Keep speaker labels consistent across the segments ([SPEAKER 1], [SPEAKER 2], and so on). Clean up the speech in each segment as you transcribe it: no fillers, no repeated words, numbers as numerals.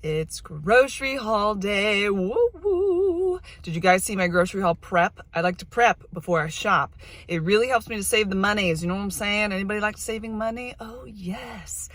[SPEAKER 1] It's grocery haul day. Woo woo. Did you guys see my grocery haul prep? I like to prep before I shop. It really helps me to save the monies. You know what I'm saying? Anybody like saving money? Oh, yes.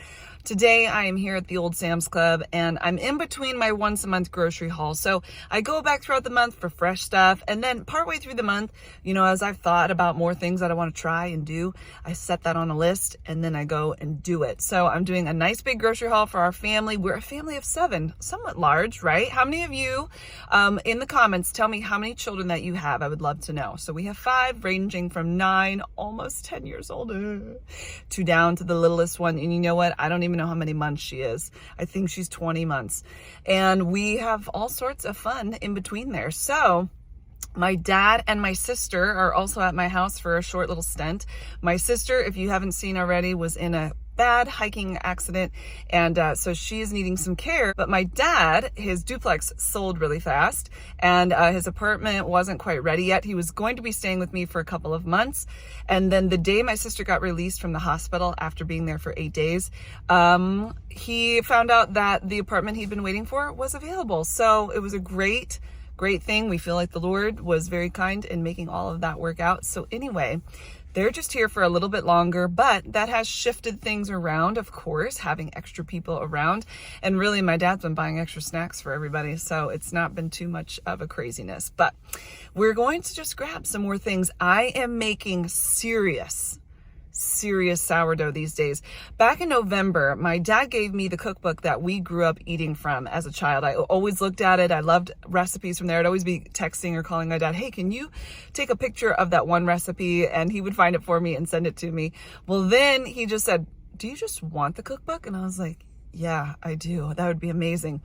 [SPEAKER 1] Today I am here at the old Sam's Club and I'm in between my once a month grocery haul. So I go back throughout the month for fresh stuff, and then partway through the month, you know, as I've thought about more things that I want to try and do, I set that on a list and then I go and do it. So I'm doing a nice big grocery haul for our family. We're a family of 7, somewhat large, right? How many of you in the comments tell me how many children that you have? I would love to know. So we have 5, ranging from 9, almost 10 years old, to down to the littlest one. And you know what? I don't even know how many months she is. I think she's 20 months. And we have all sorts of fun in between there. So my dad and my sister are also at my house for a short little stint. My sister, if you haven't seen already, was in a bad hiking accident, and so she is needing some care. But my dad, his duplex sold really fast, and his apartment wasn't quite ready yet. He was going to be staying with me for a couple of months, and then the day my sister got released from the hospital after being there for 8 days, he found out that the apartment he'd been waiting for was available. So it was a great thing. We feel like the Lord was very kind in making all of that work out. So anyway, they're just here for a little bit longer, but that has shifted things around, of course, having extra people around. And really, my dad's been buying extra snacks for everybody, so it's not been too much of a craziness. But we're going to just grab some more things. I am making serious sourdough these days. Back in November, my dad gave me the cookbook that we grew up eating from as a child. I always looked at it. I loved recipes from there. I'd always be texting or calling my dad, hey, can you take a picture of that one recipe? And he would find it for me and send it to me. Well, then he just said, do you just want the cookbook? And I was like, yeah, I do. That would be amazing.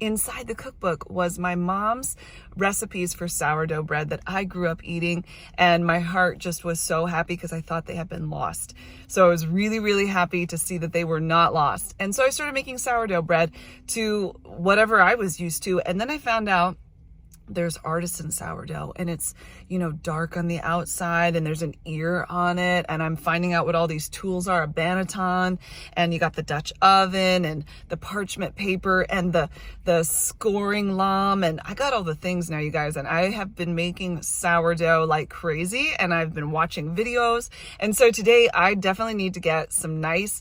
[SPEAKER 1] Inside the cookbook was my mom's recipes for sourdough bread that I grew up eating, and my heart just was so happy because I thought they had been lost. So I was really happy to see that they were not lost. And so I started making sourdough bread to whatever I was used to, and then I found out there's artisan sourdough, and it's, you know, dark on the outside and there's an ear on it, and I'm finding out what all these tools are, a banneton, and you got the Dutch oven and the parchment paper and the scoring lame, and I got all the things now, you guys, and I have been making sourdough like crazy, and I've been watching videos. And so today I definitely need to get some nice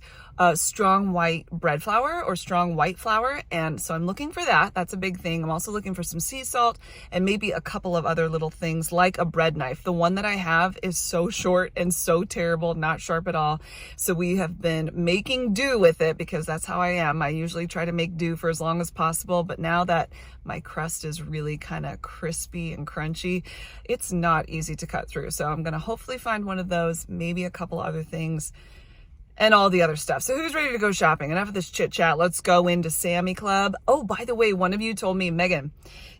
[SPEAKER 1] strong white bread flour or strong white flour, and so I'm looking for that. That's a big thing. I'm also looking for some sea salt and maybe a couple of other little things like a bread knife. The one that I have is so short and so terrible, not sharp at all. So we have been making do with it because that's how I am. I usually try to make do for as long as possible, but now that my crust is really kind of crispy and crunchy, it's not easy to cut through. So I'm going to hopefully find one of those, maybe a couple other things, and all the other stuff. So who's ready to go shopping? Enough of this chit chat. Let's go into Sammy Club. Oh, by the way, one of you told me, Megan,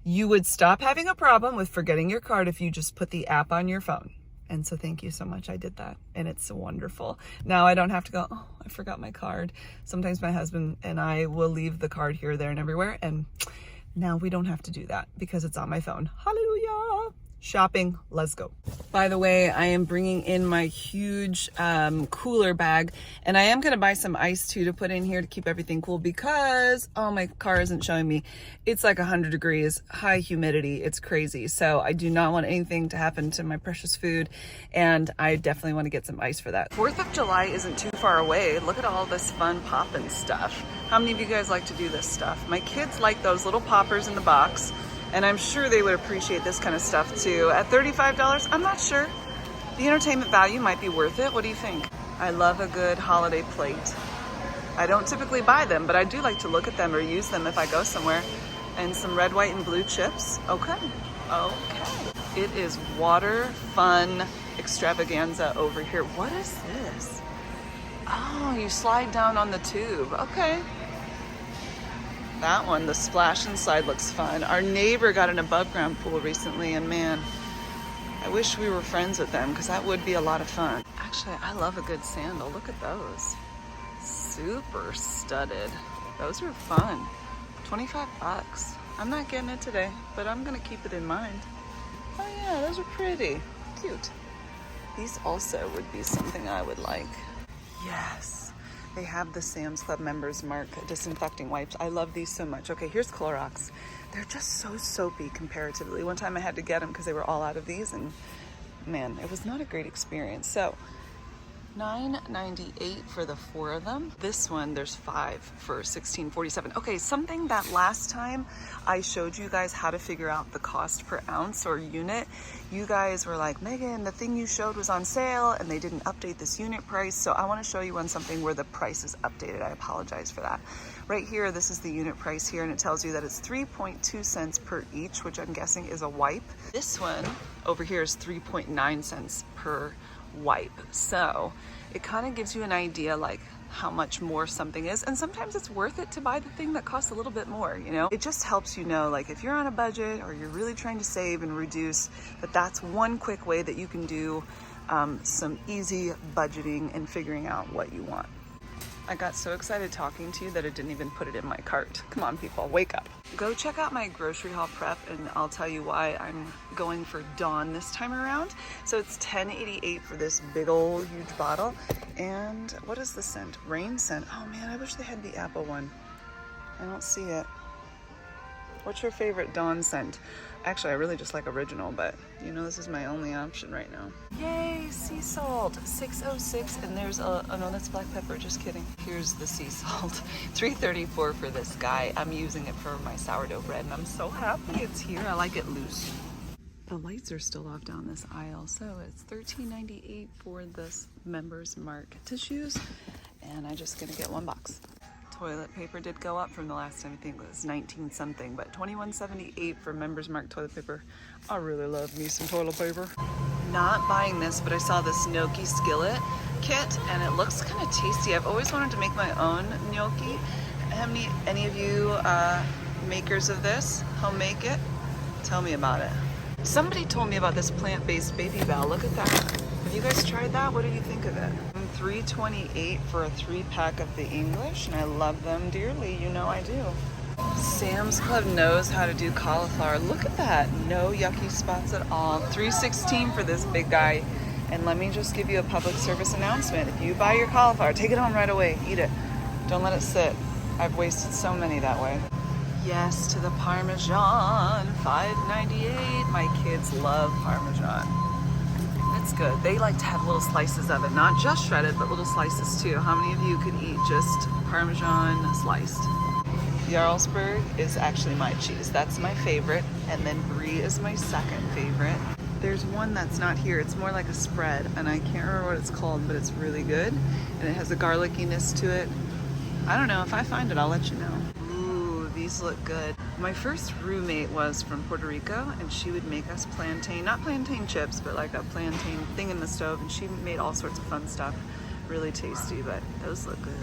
[SPEAKER 1] you would stop having a problem with forgetting your card if you just put the app on your phone. And so thank you so much. I did that, and it's wonderful. Now I don't have to go, oh, I forgot my card. Sometimes my husband and I will leave the card here, there, and everywhere. And now we don't have to do that because it's on my phone. Hallelujah. Shopping, let's go. By the way, I am bringing in my huge cooler bag, and I am going to buy some ice too to put in here to keep everything cool because, oh, my car isn't showing me. It's like 100 degrees, high humidity. It's crazy. So I do not want anything to happen to my precious food, and I definitely want to get some ice for that. 4th of July isn't too far away. Look at all this fun poppin' stuff. How many of you guys like to do this stuff? My kids like those little poppers in the box, and I'm sure they would appreciate this kind of stuff too. At $35, I'm not sure. The entertainment value might be worth it. What do you think? I love a good holiday plate. I don't typically buy them, but I do like to look at them or use them if I go somewhere. And some red, white, and blue chips. Okay. It is water fun extravaganza over here. What is this? Oh, you slide down on the tube. Okay. That one, the splash inside, looks fun. Our neighbor got an above ground pool recently, and man, I wish we were friends with them because that would be a lot of fun. Actually, I love a good sandal. Look at those. Super studded. Those are fun. 25 bucks. I'm not getting it today, but I'm gonna keep it in mind. Oh yeah, those are pretty. Cute. These also would be something I would like. Yes. They have the Sam's Club Members Mark disinfecting wipes. I love these so much. Okay, here's Clorox. They're just so soapy comparatively. One time I had to get them because they were all out of these, and man, it was not a great experience. So $9.98 for the 4 of them. This one, there's 5 for $16.47. Okay, something that last time I showed you guys how to figure out the cost per ounce or unit. You guys were like, Megan, the thing you showed was on sale and they didn't update this unit price. So I want to show you on something where the price is updated. I apologize for that. Right here, this is the unit price here, and it tells you that it's 3.2 cents per each, which I'm guessing is a wipe. This one over here is 3.9 cents per wipe. So it kind of gives you an idea like how much more something is, and sometimes it's worth it to buy the thing that costs a little bit more, you know. It just helps you know, like, if you're on a budget or you're really trying to save and reduce, that's one quick way that you can do some easy budgeting and figuring out what you want. I got so excited talking to you that I didn't even put it in my cart. Come on, people, wake up. Go check out my grocery haul prep, and I'll tell you why I'm going for Dawn this time around. So it's $10.88 for this big old huge bottle. And what is the scent? Rain scent. Oh man, I wish they had the apple one. I don't see it. What's your favorite Dawn scent? Actually, I really just like original, but you know, this is my only option right now. Yay, sea salt, 606, and there's oh no, that's black pepper, just kidding. Here's the sea salt, $3.34 for this guy. I'm using it for my sourdough bread, and I'm so happy it's here. I like it loose. The lights are still off down this aisle, so it's $13.98 for this Members Mark tissues, and I'm just gonna get 1 box. Toilet paper did go up from the last time. I think it was 19 something, but $21.78 for Members Mark toilet paper. I really love me some toilet paper. Not buying this, but I saw this Gnocchi Skillet Kit, and it looks kind of tasty. I've always wanted to make my own gnocchi. Any of you makers of this, home make it? Tell me about it. Somebody told me about this plant-based baby bell. Look at that. Have you guys tried that? What did you think of it? $3.28 for a 3-pack of the English, and I love them dearly. You know I do. Sam's Club knows how to do cauliflower. Look at that. No yucky spots at all. $3.16 for this big guy. And let me just give you a public service announcement. If you buy your cauliflower, take it home right away. Eat it. Don't let it sit. I've wasted so many that way. Yes to the Parmesan. $5.98. My kids love Parmesan. It's good. They like to have little slices of it, not just shredded, but little slices too. How many of you could eat just Parmesan sliced? Jarlsberg is actually my cheese. That's my favorite, and then Brie is my second favorite. There's one that's not here. It's more like a spread, and I can't remember what it's called, but it's really good, and it has a garlickiness to it. I don't know. If I find it, I'll let you know. These look good. My first roommate was from Puerto Rico, and she would make us plantain, not plantain chips, but like a plantain thing in the stove, and she made all sorts of fun stuff. Really tasty, but those look good.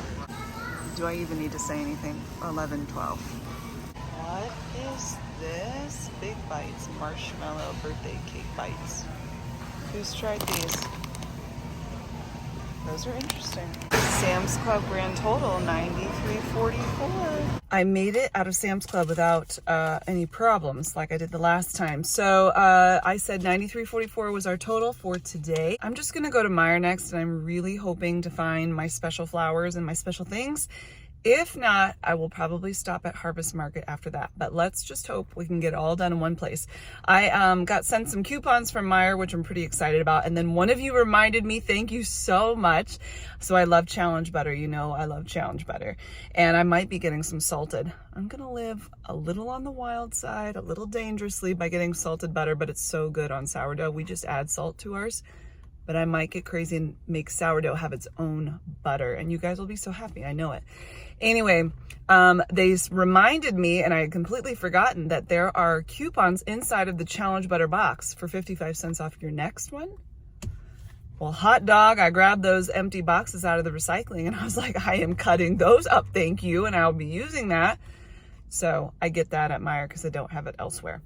[SPEAKER 1] Do I even need to say anything? 11, 12. What is this? Big Bites Marshmallow birthday cake bites. Who's tried these? Those are interesting. Sam's Club grand total, $93.44. I made it out of Sam's Club without any problems like I did the last time. So I said $93.44 was our total for today. I'm just gonna go to Meijer next, and I'm really hoping to find my special flowers and my special things. If not, I will probably stop at Harvest Market after that, but let's just hope we can get it all done in one place. I got sent some coupons from Meijer, which I'm pretty excited about, and then one of you reminded me, thank you so much. So I love Challenge Butter, you know I love Challenge Butter, and I might be getting some salted. I'm gonna live a little on the wild side, a little dangerously by getting salted butter, but it's so good on sourdough. We just add salt to ours. But I might get crazy and make sourdough have its own butter, and you guys will be so happy, I know it. Anyway, they reminded me, and I had completely forgotten, that there are coupons inside of the Challenge Butter box for 55 cents off your next one. Well, hot dog, I grabbed those empty boxes out of the recycling, and I was like, I am cutting those up, thank you, and I'll be using that. So I get that at Meijer because I don't have it elsewhere.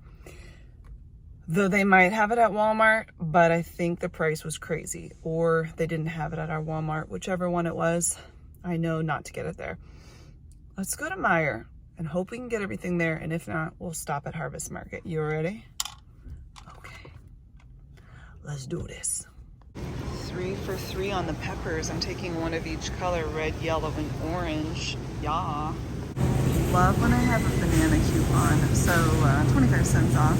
[SPEAKER 1] Though they might have it at Walmart, but I think the price was crazy, or they didn't have it at our Walmart, whichever one it was. I know not to get it there. Let's go to Meijer and hope we can get everything there, and if not, we'll stop at Harvest Market. You ready? Okay, let's do this. 3 for $3 on the peppers. I'm taking one of each color, red, yellow, and orange. Yeah. Love when I have a banana coupon. So 25 cents off,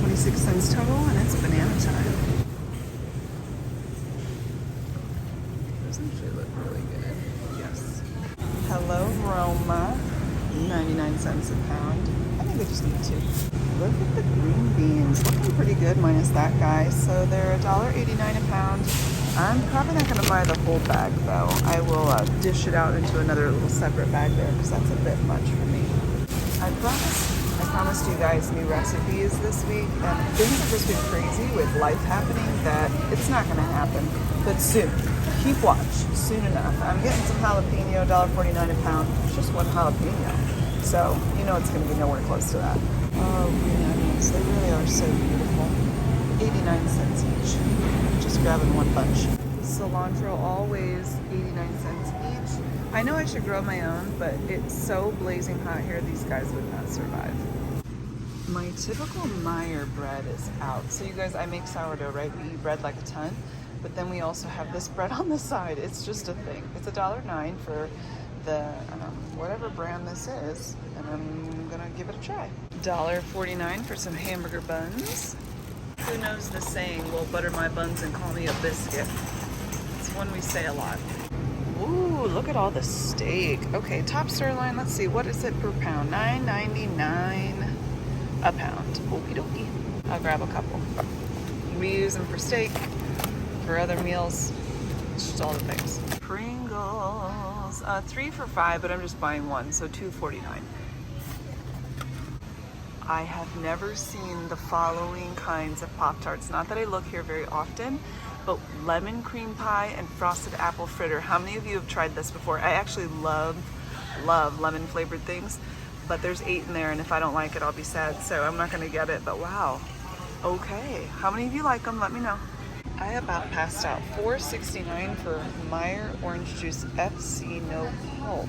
[SPEAKER 1] 26 cents total, and it's banana time. Those actually look really good. Yes. Hello, Roma. 99 cents a pound. I think I just need 2. Look at the green beans. Looking pretty good minus that guy. So they're $1.89 a pound. I'm probably not going to buy the whole bag though. I will dish it out into another little separate bag there because that's a bit much for me. I promised you guys new recipes this week, and things have just been crazy with life happening that it's not going to happen, but soon. Keep watch. Soon enough. I'm getting some jalapeno, $1.49 a pound. It's just one jalapeno. So, you know it's going to be nowhere close to that. Oh, green onions. They really are so beautiful. 89 cents each. Just grabbing one bunch. Cilantro, always 89 cents each. I know I should grow my own, but it's so blazing hot here, these guys would not survive. My typical Meyer bread is out. So you guys, I make sourdough, right? We eat bread like a ton, but then we also have this bread on the side. It's just a thing. It's $1.09 for the whatever brand this is, and I'm gonna give it a try. $1.49 for some hamburger buns. Who knows the saying, well, butter my buns and call me a biscuit? It's one we say a lot. Ooh, look at all the steak. Okay, top sirloin, let's see, what is it per pound? $9.99 a pound. Okie dokie. I'll grab a couple. We use them for steak, for other meals, just all the things. Pringles, 3 for $5, but I'm just buying one, so $2.49. I have never seen the following kinds of Pop-Tarts. Not that I look here very often, but lemon cream pie and frosted apple fritter. How many of you have tried this before? I actually love lemon flavored things, but there's 8 in there, and if I don't like it, I'll be sad, so I'm not gonna get it, but wow. Okay, how many of you like them? Let me know. I about passed out. $4.69 for Meyer Orange Juice FC No Pulp.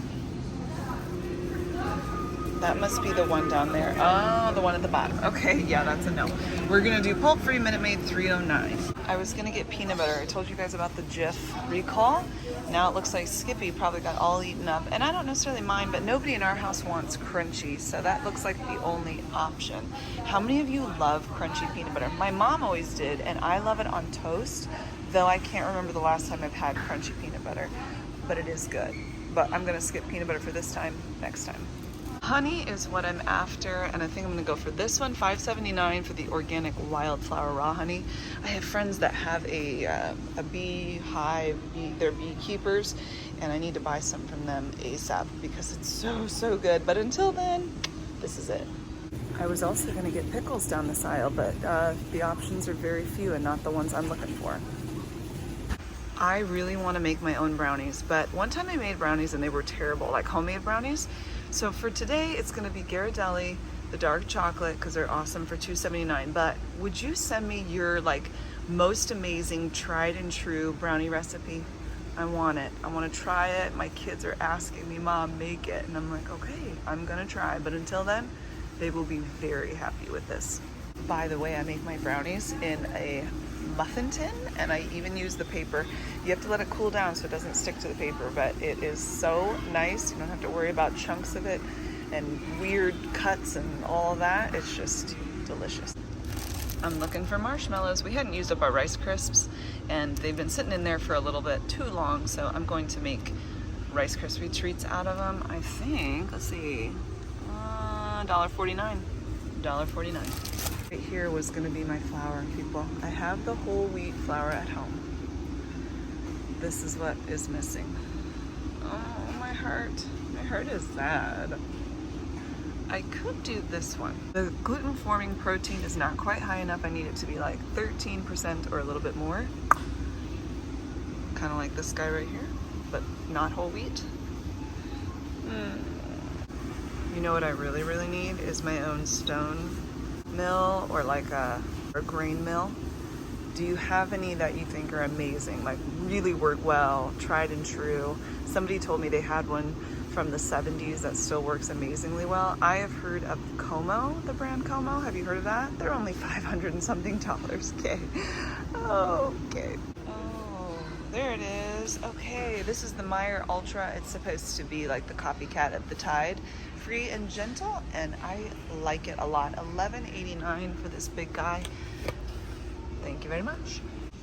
[SPEAKER 1] That must be the one down there. Oh, the one at the bottom. Okay, yeah, that's a no. We're gonna do pulp-free Minute Maid, $3.09. I was gonna get peanut butter. I told you guys about the Jif recall. Now it looks like Skippy probably got all eaten up. And I don't necessarily mind, but nobody in our house wants crunchy, so that looks like the only option. How many of you love crunchy peanut butter? My mom always did, and I love it on toast, though I can't remember the last time I've had crunchy peanut butter, but it is good. But I'm gonna skip peanut butter for this time, next time. Honey is what I'm after, and I think I'm gonna go for this one, $5.79 for the organic Wildflower raw honey. I have friends that have a bee hive, they're beekeepers, and I need to buy some from them ASAP because it's so good. But until then, this is it. I was also gonna get pickles down this aisle, but the options are very few and not the ones I'm looking for. I really want to make my own brownies, but one time I made brownies and they were terrible, like homemade brownies. So for today, it's going to be Ghirardelli, the dark chocolate, because they're awesome, for $2.79. But would you send me your like most amazing tried and true brownie recipe? I want it. I want to try it. My kids are asking me, Mom, make it. And I'm like, okay, I'm going to try. But until then, they will be very happy with this. By the way, I make my brownies in a muffin tin, and I even use the paper. You have to let it cool down so it doesn't stick to the paper, but it is so nice. You don't have to worry about chunks of it and weird cuts and all that. It's just delicious. I'm looking for marshmallows. We hadn't used up our Rice Crisps, and they've been sitting in there for a little bit too long, so I'm going to make Rice Krispie treats out of them. I think, let's see, $1.49. $1.49. Right here was going to be my flour, people. I have the whole wheat flour at home. This is what is missing. Oh, my heart. My heart is sad. I could do this one. The gluten-forming protein is not quite high enough. I need it to be like 13% or a little bit more. Kind of like this guy right here, but not whole wheat. You know what I really need is my own stone mill or like a grain mill. Do you have any that you think are amazing, like really work well, tried and true? Somebody told me they had one from the 70s that still works amazingly well. I have heard of Como, the brand Como. Have you heard of that? They're only $500 and something. Okay. Okay. there it is. Okay, this is the Meyer Ultra. It's supposed to be like the copycat of the Tide. Free and gentle, and I like it a lot. $11.89 for this big guy. Thank you very much.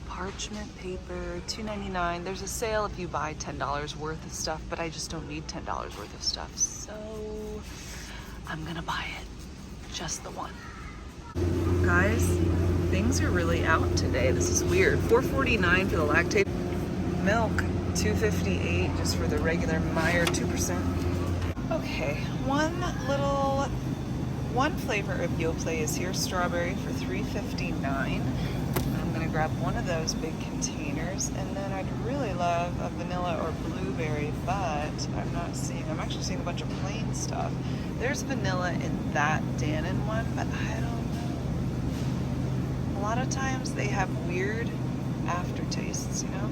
[SPEAKER 1] Parchment paper, $2.99. There's a sale if you buy $10 worth of stuff, but I just don't need $10 worth of stuff, so I'm gonna buy it. Just the one. Guys, things are really out today. This is weird. $4.49 for the Lactate Milk, $2.58 just for the regular Meyer 2%. Okay, one flavor of Yoplait is here, strawberry for $3.59. I'm gonna grab one of those big containers, and then I'd really love a vanilla or blueberry, but I'm actually seeing a bunch of plain stuff. There's vanilla in that Dannon one, but I don't know. A lot of times they have weird aftertastes, you know?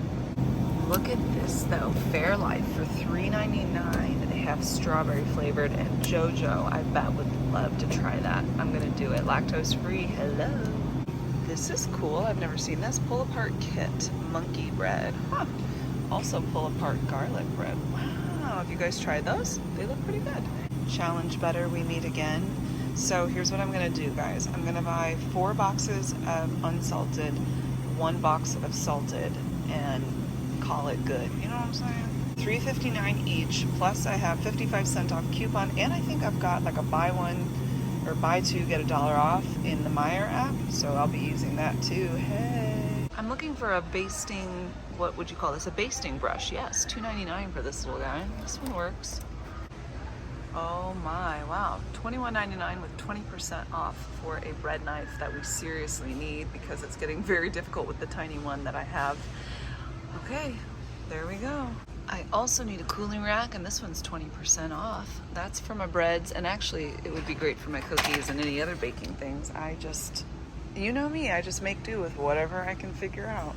[SPEAKER 1] Look at this though, Fairlife for $3.99. They have strawberry flavored, and JoJo, I bet, would love to try that. I'm gonna do it. Lactose free, hello. This is cool, I've never seen this. Pull apart kit, monkey bread. Huh. Also pull apart garlic bread. Wow, have you guys tried those? They look pretty good. Challenge butter, we meet again. So here's what I'm gonna do, guys. I'm gonna buy 4 boxes of unsalted, 1 box of salted, and call it good. You know what I'm saying? $3.59 each, plus I have 55% off coupon, and I think I've got like a buy one or buy two get $1 off in the Meyer app, so I'll be using that too. Hey, I'm looking for a basting, what would you call this? A basting brush. Yes, $2.99 for this little guy. This one works. Oh my, wow, $21.99 with 20% off for a bread knife that we seriously need because it's getting very difficult with the tiny one that I have. Okay, there we go. I also need a cooling rack, and this one's 20% off. That's for my breads, and actually it would be great for my cookies and any other baking things. You know me, I just make do with whatever I can figure out.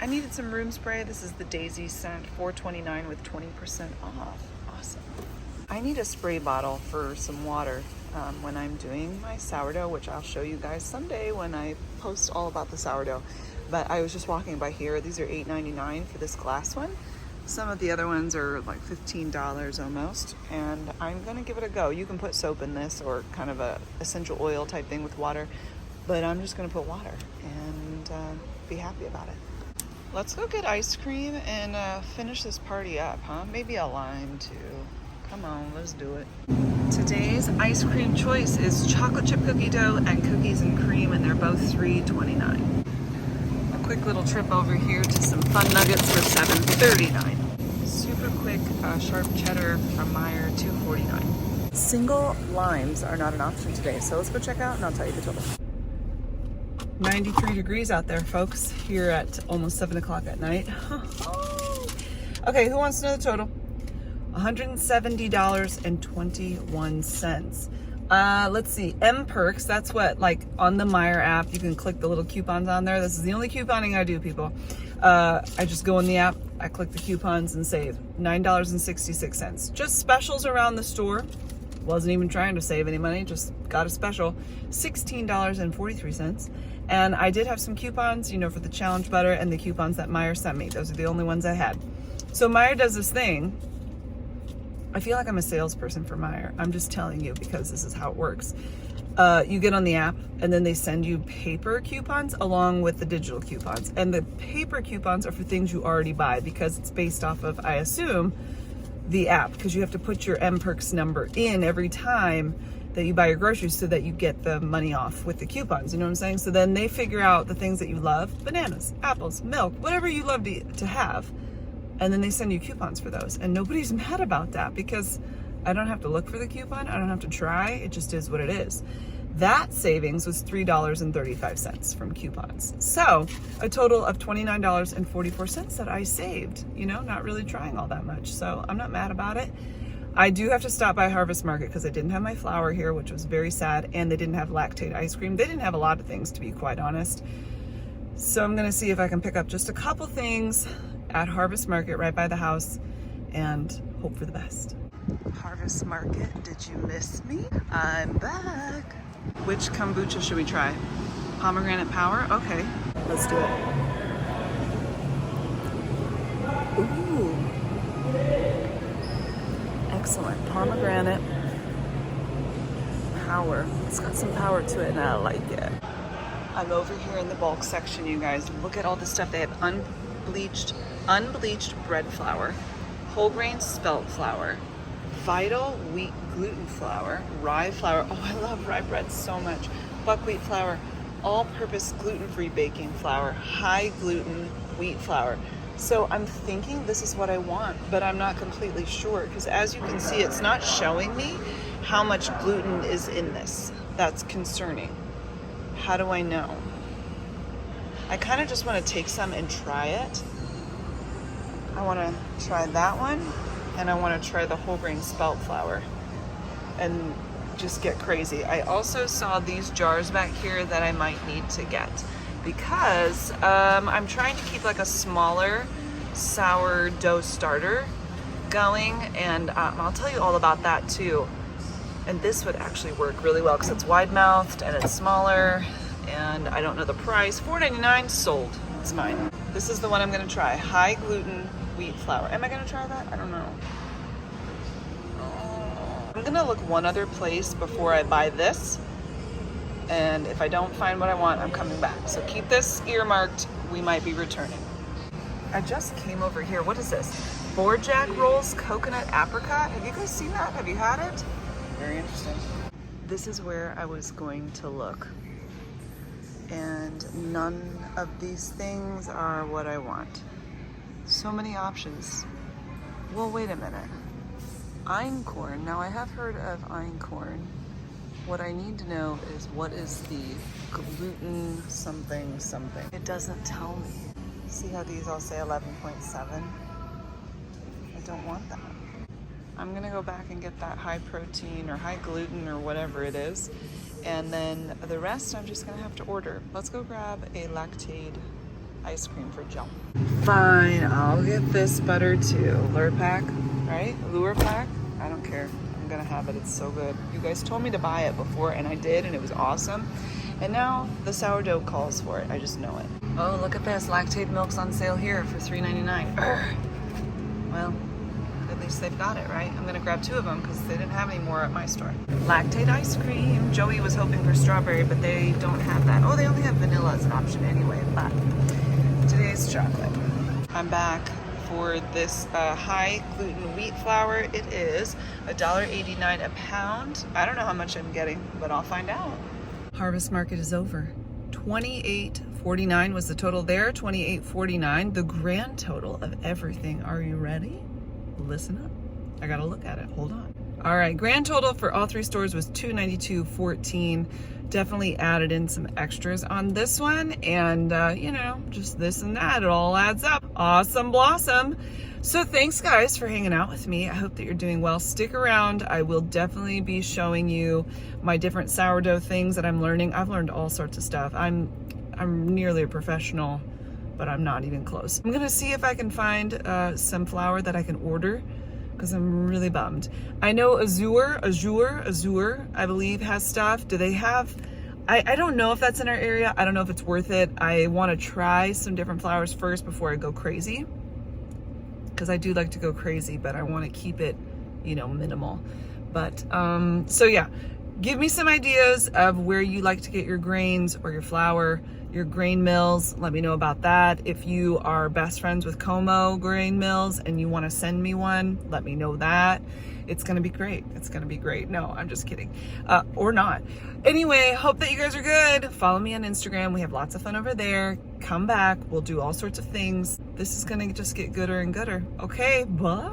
[SPEAKER 1] I needed some room spray. This is the Daisy scent, $4.29 with 20% off. Awesome. I need a spray bottle for some water when I'm doing my sourdough, which I'll show you guys someday when I post all about the sourdough. But I was just walking by here. These are $8.99 for this glass one. Some of the other ones are like $15 almost, and I'm gonna give it a go. You can put soap in this or kind of a essential oil type thing with water, but I'm just gonna put water and be happy about it. Let's go get ice cream and finish this party up, huh? Maybe a lime too. Come on, let's do it. Today's ice cream choice is chocolate chip cookie dough and cookies and cream, and they're both $3.29. Quick little trip over here to some Fun Nuggets for $7.39. Super quick sharp cheddar from Meyer, $2.49. Single limes are not an option today, so let's go check out and I'll tell you the total. 93 degrees out there, folks, here at almost 7 o'clock at night. Okay, who wants to know the total? $170.21. Let's see, M Perks, that's what, like on the Meyer app, you can click the little coupons on there. This is the only couponing I do, people. I just go in the app, I click the coupons and save $9.66. Just specials around the store. Wasn't even trying to save any money, just got a special, $16.43. And I did have some coupons, you know, for the challenge butter and the coupons that Meyer sent me. Those are the only ones I had. So Meyer does this thing. I feel like I'm a salesperson for Meyer. I'm just telling you because this is how it works. You get on the app and then they send you paper coupons along with the digital coupons. And the paper coupons are for things you already buy because it's based off of, I assume, the app, because you have to put your M-Perks number in every time that you buy your groceries so that you get the money off with the coupons. You know what I'm saying? So then they figure out the things that you love, bananas, apples, milk, whatever you love to have. And then they send you coupons for those. And nobody's mad about that because I don't have to look for the coupon. I don't have to try. It just is what it is. That savings was $3.35 from coupons. So a total of $29.44 that I saved, you know, not really trying all that much. So I'm not mad about it. I do have to stop by Harvest Market because I didn't have my flour here, which was very sad. And they didn't have Lactate ice cream. They didn't have a lot of things, to be quite honest. So I'm gonna see if I can pick up just a couple things at Harvest Market right by the house and hope for the best. Harvest Market, did you miss me? I'm back. Which kombucha should we try? Pomegranate Power? Okay, let's do it. Ooh. Excellent. Pomegranate. Power. It's got some power to it and I like it. I'm over here in the bulk section, you guys. Look at all the stuff. They have unbleached bread flour, whole grain spelt flour, vital wheat gluten flour, rye flour. Oh, I love rye bread so much. Buckwheat flour, all-purpose gluten-free baking flour, high gluten wheat flour. So I'm thinking this is what I want, but I'm not completely sure because as you can see, it's not showing me how much gluten is in this. That's concerning. How do I know? I kind of just want to take some and try it. I want to try that one, and I want to try the whole grain spelt flour and just get crazy. I also saw these jars back here that I might need to get because I'm trying to keep like a smaller sourdough starter going, and I'll tell you all about that too. And this would actually work really well because it's wide-mouthed and it's smaller, and I don't know the price. $4.99 sold. It's mine. This is the one I'm gonna try. High gluten wheat flour. Am I gonna try that? I don't know. I'm gonna look one other place before I buy this. And if I don't find what I want, I'm coming back. So keep this earmarked. We might be returning. I just came over here. What is this? Bourjack rolls, coconut apricot. Have you guys seen that? Have you had it? Very interesting. This is where I was going to look. And none of these things are what I want. So many options. Well, wait a minute. Einkorn. Now I have heard of einkorn. What I need to know is what is the gluten something something. It doesn't tell me. See how these all say 11.7? I don't want that. I'm gonna go back and get that high protein or high gluten or whatever it is. And then the rest I'm just gonna have to order. Let's go grab a Lactate ice cream for Jill. Fine, I'll get this butter too. Lure pack, right? Lure pack? I don't care. I'm gonna have it, it's so good. You guys told me to buy it before and I did and it was awesome. And now the sourdough calls for it, I just know it. Oh, look at this, Lactate Milk's on sale here for $3.99. Well, at least they've got it, right? I'm gonna grab 2 of them because they didn't have any more at my store. Lactate ice cream. Joey was hoping for strawberry, but they don't have that. Oh, they only have vanilla as an option anyway, but today's chocolate. I'm back for this high gluten wheat flour. It is $1.89 a pound. I don't know how much I'm getting, but I'll find out. Harvest market is over. $28.49 was the total there, $28.49. The grand total of everything. Are you ready? Listen up. I gotta look at it. Hold on. All right, grand total for all 3 stores was $292.14. Definitely added in some extras on this one, and you know, just this and that, it all adds up. Awesome blossom. So thanks guys for hanging out with me. I hope that you're doing well. Stick around. I will definitely be showing you my different sourdough things that I'm learning. I've learned all sorts of stuff. I'm nearly a professional, but I'm not even close. I'm gonna see if I can find some flour that I can order because I'm really bummed. I know Azure, I believe has stuff. Do they have, I don't know if that's in our area. I don't know if it's worth it. I wanna try some different flours first before I go crazy because I do like to go crazy, but I wanna keep it, you know, minimal. But, so yeah, give me some ideas of where you like to get your grains or your flour, your grain mills. Let me know about that. If you are best friends with Como grain mills and you want to send me one, let me know that. It's gonna be great. It's gonna be great. No, I'm just kidding. Or not. Anyway, hope that you guys are good. Follow me on Instagram. We have lots of fun over there. Come back. We'll do all sorts of things. This is gonna just get gooder and gooder. Okay, bye.